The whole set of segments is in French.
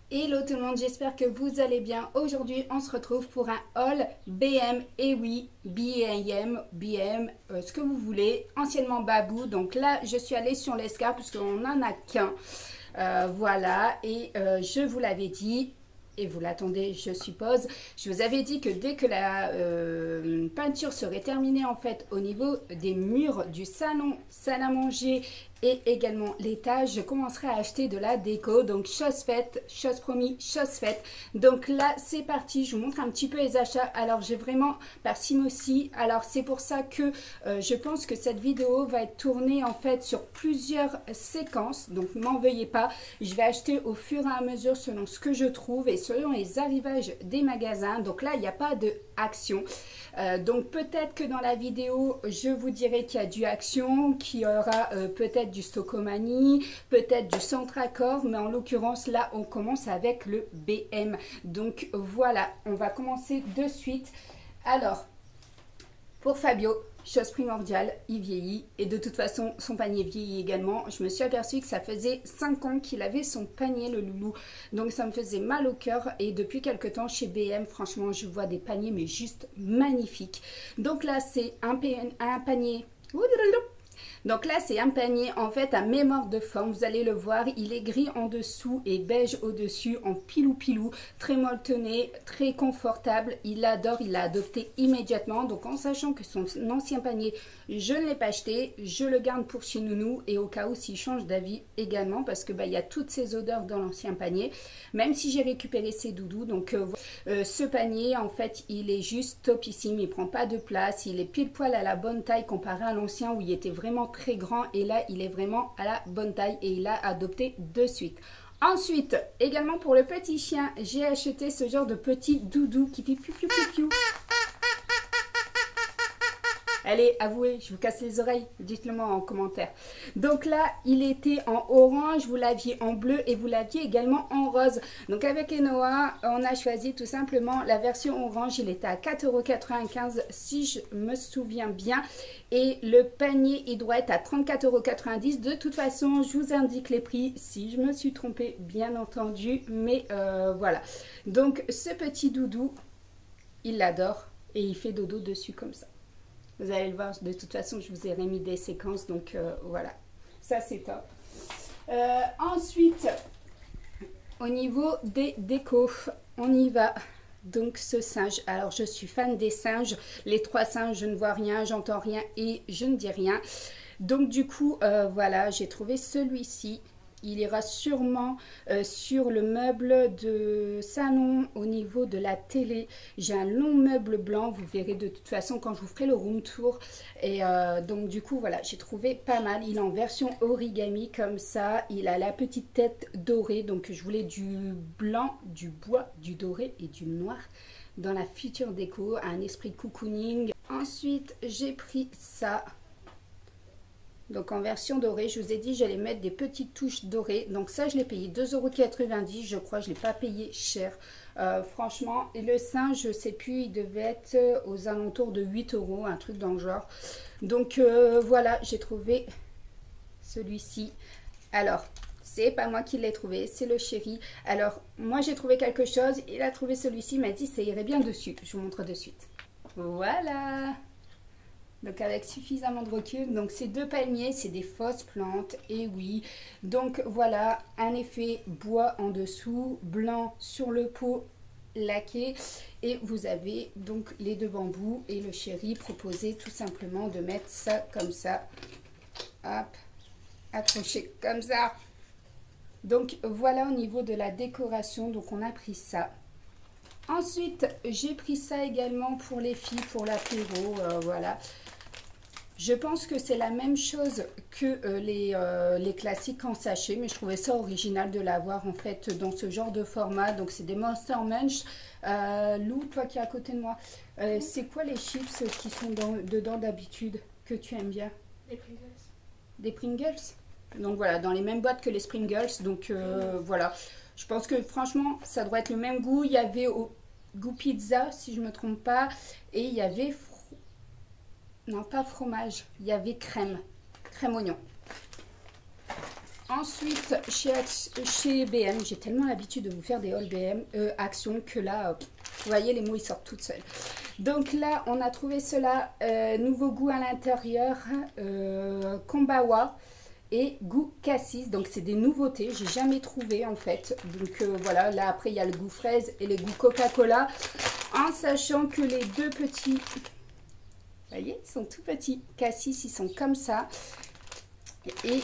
Hello tout le monde, j'espère que vous allez bien. Aujourd'hui, on se retrouve pour un haul BM, et oui, BM, ce que vous voulez, anciennement Babou. Donc là, je suis allée sur l'escarpe puisqu'on n'en a qu'un. Voilà, et je vous l'avais dit, et vous l'attendez, je suppose. Je vous avais dit que dès que la peinture serait terminée, en fait, au niveau des murs du salon, salle à manger et également l'étage, je commencerai à acheter de la déco. Donc chose faite, chose promis, chose faite. Donc là c'est parti, je vous montre un petit peu les achats. Alors j'ai vraiment parcimonie. Alors c'est pour ça que je pense que cette vidéo va être tournée en fait sur plusieurs séquences. Donc m'en veuillez pas, je vais acheter au fur et à mesure selon ce que je trouve et selon les arrivages des magasins. Donc là il n'y a pas de action. Donc peut-être que dans la vidéo je vous dirai qu'il y a du action, qu'il y aura peut-être du Stocomanie, peut-être du Centre Accord, mais en l'occurrence là on commence avec le BM. Donc voilà, on va commencer de suite. Alors pour Fabio, chose primordiale, il vieillit et de toute façon son panier vieillit également. Je me suis aperçue que ça faisait 5 ans qu'il avait son panier, le loulou, donc ça me faisait mal au cœur. Et depuis quelques temps chez BM, franchement je vois des paniers mais juste magnifiques. Donc là c'est un panier. Donc là c'est un panier en fait à mémoire de forme, vous allez le voir, il est gris en dessous et beige au dessus, en pilou, très molletonné, très confortable. Il adore, il l'a adopté immédiatement. Donc en sachant que son ancien panier je ne l'ai pas acheté, je le garde pour chez Nounou et au cas où s'il change d'avis également, parce que il y a toutes ces odeurs dans l'ancien panier, même si j'ai récupéré ses doudous. Donc ce panier en fait il est juste topissime, il prend pas de place, il est pile poil à la bonne taille comparé à l'ancien où il était vraiment très grand, et là il est vraiment à la bonne taille et il a adopté de suite. Ensuite, également pour le petit chien, j'ai acheté ce genre de petit doudou qui fait piou piou piou piou. Allez, avouez, je vous casse les oreilles, dites-le moi en commentaire. Donc là, il était en orange, vous l'aviez en bleu et vous l'aviez également en rose. Donc avec Enoa, on a choisi tout simplement la version orange. Il était à 4,95 € si je me souviens bien. Et le panier, il doit être à 34,90 €. De toute façon, je vous indique les prix si je me suis trompée, bien entendu. Mais voilà. Donc ce petit doudou, il l'adore et il fait dodo dessus comme ça. Vous allez le voir, de toute façon, je vous ai remis des séquences, donc voilà, ça c'est top. Ensuite, au niveau des décos, on y va. Donc ce singe, alors je suis fan des singes, les 3 singes, je ne vois rien, j'entends rien et je ne dis rien. Donc du coup, voilà, j'ai trouvé celui-ci. Il ira sûrement sur le meuble de salon au niveau de la télé. J'ai un long meuble blanc, vous verrez de toute façon quand je vous ferai le room tour. Et donc du coup voilà, j'ai trouvé pas mal. Il est en version origami comme ça. Il a la petite tête dorée, donc je voulais du blanc, du bois, du doré et du noir dans la future déco, un esprit cocooning. Ensuite j'ai pris ça. Donc en version dorée, je vous ai dit j'allais mettre des petites touches dorées. Donc ça je l'ai payé 2,90 €, je crois, je ne l'ai pas payé cher. Franchement, et le singe, je ne sais plus, il devait être aux alentours de 8 €, un truc dans le genre. Donc voilà, j'ai trouvé celui-ci. Alors, c'est pas moi qui l'ai trouvé, c'est le chéri. Alors, moi j'ai trouvé quelque chose, il a trouvé celui-ci, il m'a dit ça irait bien dessus. Je vous montre de suite. Voilà. Donc avec suffisamment de recul. Donc ces deux palmiers, c'est des fausses plantes. Et oui, donc voilà, un effet bois en dessous, blanc sur le pot laqué. Et vous avez donc les deux bambous. Et le chéri proposait tout simplement de mettre ça comme ça. Hop, accroché comme ça. Donc voilà au niveau de la décoration. Donc on a pris ça. Ensuite, j'ai pris ça également pour les filles, pour l'apéro, voilà. Je pense que c'est la même chose que les classiques en sachet, mais je trouvais ça original de l'avoir en fait dans ce genre de format. Donc c'est des Monster Munch. Lou, toi qui es à côté de moi, c'est quoi les chips qui sont dedans d'habitude que tu aimes bien? Des Pringles. Des Pringles? Donc voilà, dans les mêmes boîtes que les Pringles. Donc voilà, je pense que franchement ça doit être le même goût. Il y avait au goût pizza si je ne me trompe pas, et il y avait non pas fromage, il y avait crème oignon. Ensuite, chez BM, j'ai tellement l'habitude de vous faire des hauls BM Action que là, vous voyez, les mots, ils sortent toutes seules. Donc là, on a trouvé cela, nouveau goût à l'intérieur, Kombawa et goût cassis. Donc, c'est des nouveautés, j'ai jamais trouvé en fait. Donc voilà, là après, il y a le goût fraise et le goût Coca-Cola. En sachant que les deux petits, vous voyez, ils sont tout petits. Cassis, ils sont comme ça. Et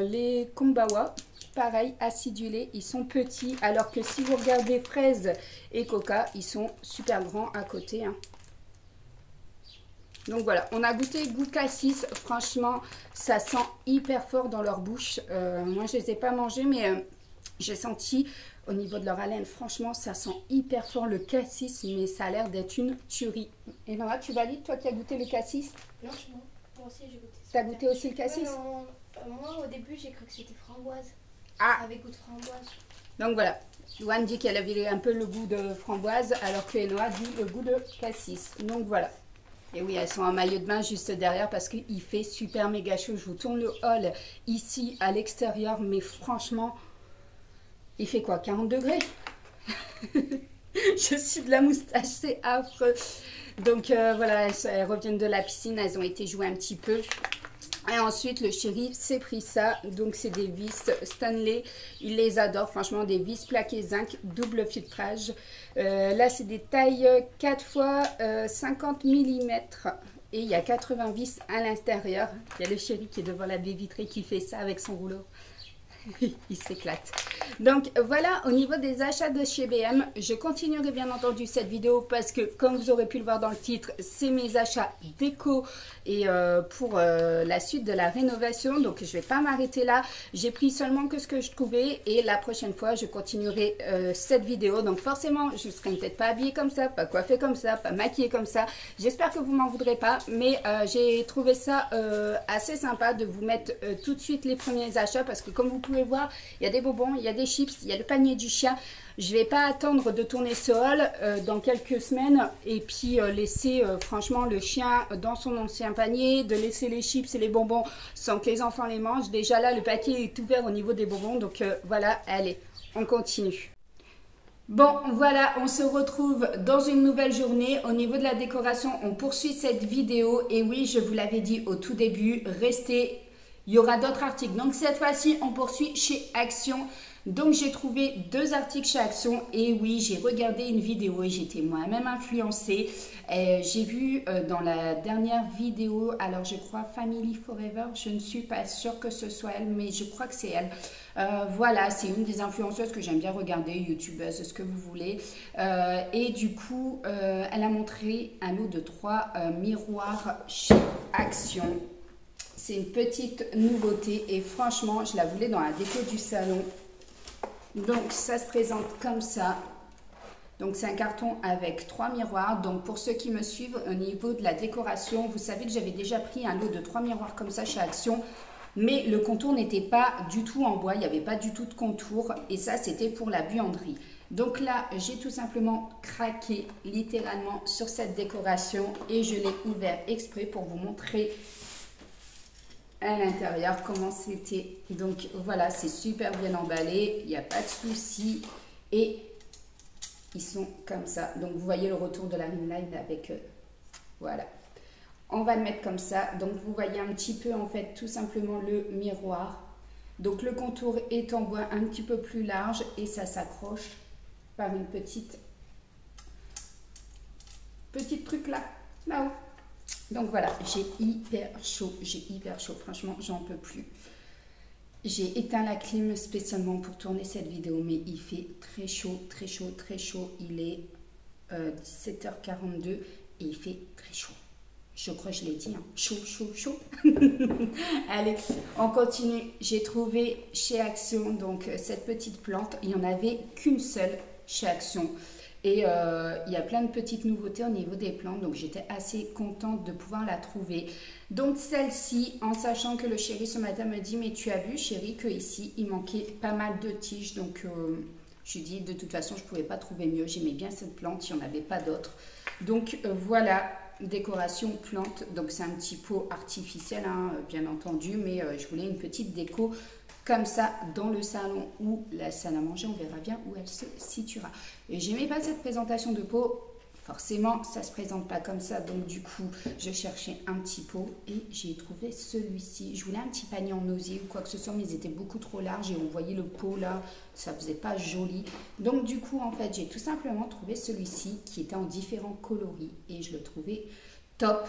les Kombawa, pareil, acidulés, ils sont petits. Alors que si vous regardez fraises et coca, ils sont super grands à côté. Hein. Donc voilà, on a goûté goût cassis. Franchement, ça sent hyper fort dans leur bouche. Moi, je ne les ai pas mangés, mais j'ai senti au niveau de leur haleine. Franchement, ça sent hyper fort le cassis, mais ça a l'air d'être une tuerie. Et Nora, tu valides, toi qui as goûté le cassis? Non, moi aussi j'ai goûté. T'as goûté aussi le cassis? Non, moi au début j'ai cru que c'était framboise. Ah. Ça avait goût de framboise. Donc voilà, Joanne dit qu'elle avait un peu le goût de framboise, alors que Noah dit le goût de cassis. Donc voilà. Et oui, elles sont en maillot de bain juste derrière parce qu'il fait super méga chaud. Je vous tourne le haul ici à l'extérieur, mais franchement, il fait quoi, 40 degrés? Je suis de la moustache, c'est affreux. Donc voilà, elles reviennent de la piscine, elles ont été jouer un petit peu. Et ensuite, le chéri s'est pris ça. Donc, c'est des vis Stanley. Il les adore. Franchement, des vis plaquées zinc, double filtrage. Là, c'est des tailles 4 x 50 mm. Et il y a 80 vis à l'intérieur. Il y a le chéri qui est devant la baie vitrée qui fait ça avec son rouleau. Il s'éclate. Donc voilà, au niveau des achats de chez BM, je continuerai bien entendu cette vidéo parce que comme vous aurez pu le voir dans le titre, c'est mes achats déco et pour la suite de la rénovation. Donc je vais pas m'arrêter là, j'ai pris seulement que ce que je trouvais et la prochaine fois je continuerai cette vidéo. Donc forcément je serai peut-être pas habillée comme ça, pas coiffée comme ça, pas maquillée comme ça. J'espère que vous m'en voudrez pas, mais j'ai trouvé ça assez sympa de vous mettre tout de suite les premiers achats parce que comme vous pouvez voir, il y a des bonbons, il y a des chips, il y a le panier du chien. Je vais pas attendre de tourner ce haul dans quelques semaines et puis laisser franchement le chien dans son ancien panier, de laisser les chips et les bonbons sans que les enfants les mangent. Déjà là, le paquet est ouvert au niveau des bonbons, donc voilà, allez, on continue. Bon, voilà, on se retrouve dans une nouvelle journée. Au niveau de la décoration, on poursuit cette vidéo. Et oui, je vous l'avais dit au tout début, restez, il y aura d'autres articles. Donc cette fois-ci, on poursuit chez Action. Donc j'ai trouvé 2 articles chez Action et oui, j'ai regardé une vidéo et j'étais moi-même influencée. J'ai vu dans la dernière vidéo, alors je crois Family Forever, je ne suis pas sûre que ce soit elle, mais je crois que c'est elle. Voilà, c'est une des influenceuses que j'aime bien regarder, youtubeuse, ce que vous voulez. Et du coup, elle a montré un lot de 3 miroirs chez Action. C'est une petite nouveauté et franchement, je la voulais dans la déco du salon. Donc ça se présente comme ça. Donc c'est un carton avec 3 miroirs. Donc pour ceux qui me suivent au niveau de la décoration, vous savez que j'avais déjà pris un lot de 3 miroirs comme ça chez Action. Mais le contour n'était pas du tout en bois, il n'y avait pas du tout de contour. Et ça c'était pour la buanderie. Donc là j'ai tout simplement craqué littéralement sur cette décoration. Et je l'ai ouvert exprès pour vous montrer à l'intérieur comment c'était. Donc voilà, c'est super bien emballé, il n'y a pas de souci et ils sont comme ça. Donc vous voyez le retour de la rimline avec voilà, on va le mettre comme ça. Donc vous voyez un petit peu en fait tout simplement le miroir. Donc le contour est en bois un petit peu plus large et ça s'accroche par une petite truc là-haut. Donc voilà, j'ai hyper chaud, franchement j'en peux plus. J'ai éteint la clim spécialement pour tourner cette vidéo, mais il fait très chaud, très chaud, très chaud. Il est 17h42 et il fait très chaud. Je crois que je l'ai dit, hein. Chaud, chaud, chaud. Allez, on continue. J'ai trouvé chez Action donc cette petite plante. Il n'y en avait qu'une seule chez Action. Et il y a plein de petites nouveautés au niveau des plantes, donc j'étais assez contente de pouvoir la trouver. Donc celle-ci, en sachant que le chéri ce matin me dit, mais tu as vu chéri que ici il manquait pas mal de tiges, donc je lui dis de toute façon je ne pouvais pas trouver mieux, j'aimais bien cette plante, il n'y en avait pas d'autres. Donc voilà, décoration plante, donc c'est un petit pot artificiel hein, bien entendu, mais je voulais une petite déco comme ça dans le salon ou la salle à manger. On verra bien où elle se situera. Et j'aimais pas cette présentation de pot. Forcément, ça se présente pas comme ça. Donc du coup, je cherchais un petit pot et j'ai trouvé celui-ci. Je voulais un petit panier en osier ou quoi que ce soit, mais ils étaient beaucoup trop larges et on voyait le pot là, ça faisait pas joli. Donc du coup, en fait, j'ai tout simplement trouvé celui-ci qui était en différents coloris et je le trouvais top.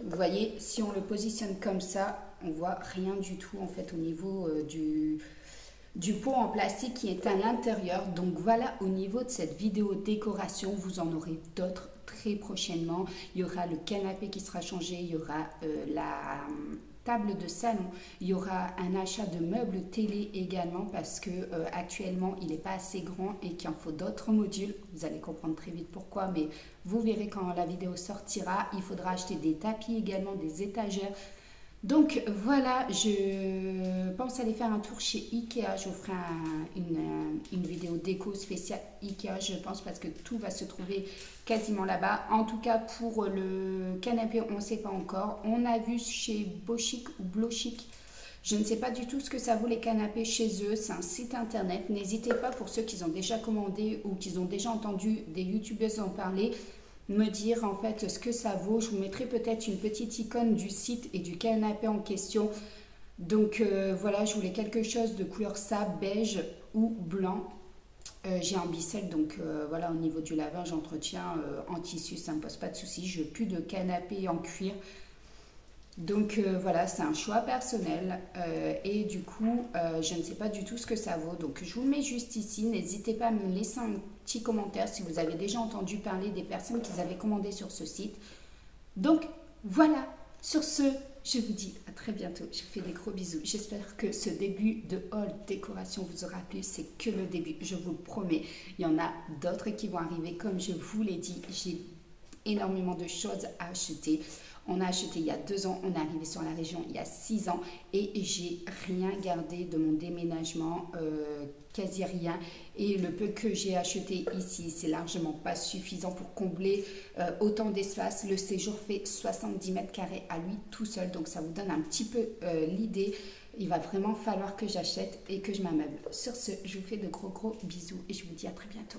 Vous voyez, si on le positionne comme ça, on voit rien du tout en fait au niveau du pot en plastique qui est à l'intérieur. Donc voilà, au niveau de cette vidéo décoration, vous en aurez d'autres très prochainement. Il y aura le canapé qui sera changé, il y aura la table de salon, il y aura un achat de meubles télé également parce que actuellement il n'est pas assez grand et qu'il en faut d'autres modules. Vous allez comprendre très vite pourquoi, mais vous verrez quand la vidéo sortira. Il faudra acheter des tapis également, des étagères. Donc voilà, je pense aller faire un tour chez Ikea. Je vous ferai une vidéo déco spéciale Ikea, je pense, parce que tout va se trouver quasiment là-bas. En tout cas, pour le canapé, on ne sait pas encore. On a vu chez Bochic ou Blochic. Je ne sais pas du tout ce que ça vaut les canapés chez eux. C'est un site internet. N'hésitez pas, pour ceux qui ont déjà commandé ou qui ont déjà entendu des youtubeuses en parler, me dire en fait ce que ça vaut. Je vous mettrai peut-être une petite icône du site et du canapé en question. Donc voilà, je voulais quelque chose de couleur sable, beige ou blanc. J'ai un Bicel, donc voilà, au niveau du lavage, entretien en tissu, ça ne me pose pas de soucis. Je veux plus de canapé en cuir. Donc voilà, c'est un choix personnel et du coup, je ne sais pas du tout ce que ça vaut. Donc je vous le mets juste ici. N'hésitez pas à me laisser un petit commentaire si vous avez déjà entendu parler des personnes qui avaient commandé sur ce site. Donc voilà, sur ce, je vous dis à très bientôt. Je vous fais des gros bisous. J'espère que ce début de haul décoration vous aura plu. C'est que le début, je vous le promets. Il y en a d'autres qui vont arriver. Comme je vous l'ai dit, j'ai énormément de choses à acheter. On a acheté il y a 2 ans, on est arrivé sur la région il y a 6 ans et j'ai rien gardé de mon déménagement, quasi rien. Et le peu que j'ai acheté ici, c'est largement pas suffisant pour combler autant d'espace. Le séjour fait 70 mètres carrés à lui tout seul, donc ça vous donne un petit peu l'idée. Il va vraiment falloir que j'achète et que je m'ameuble. Sur ce, je vous fais de gros bisous et je vous dis à très bientôt.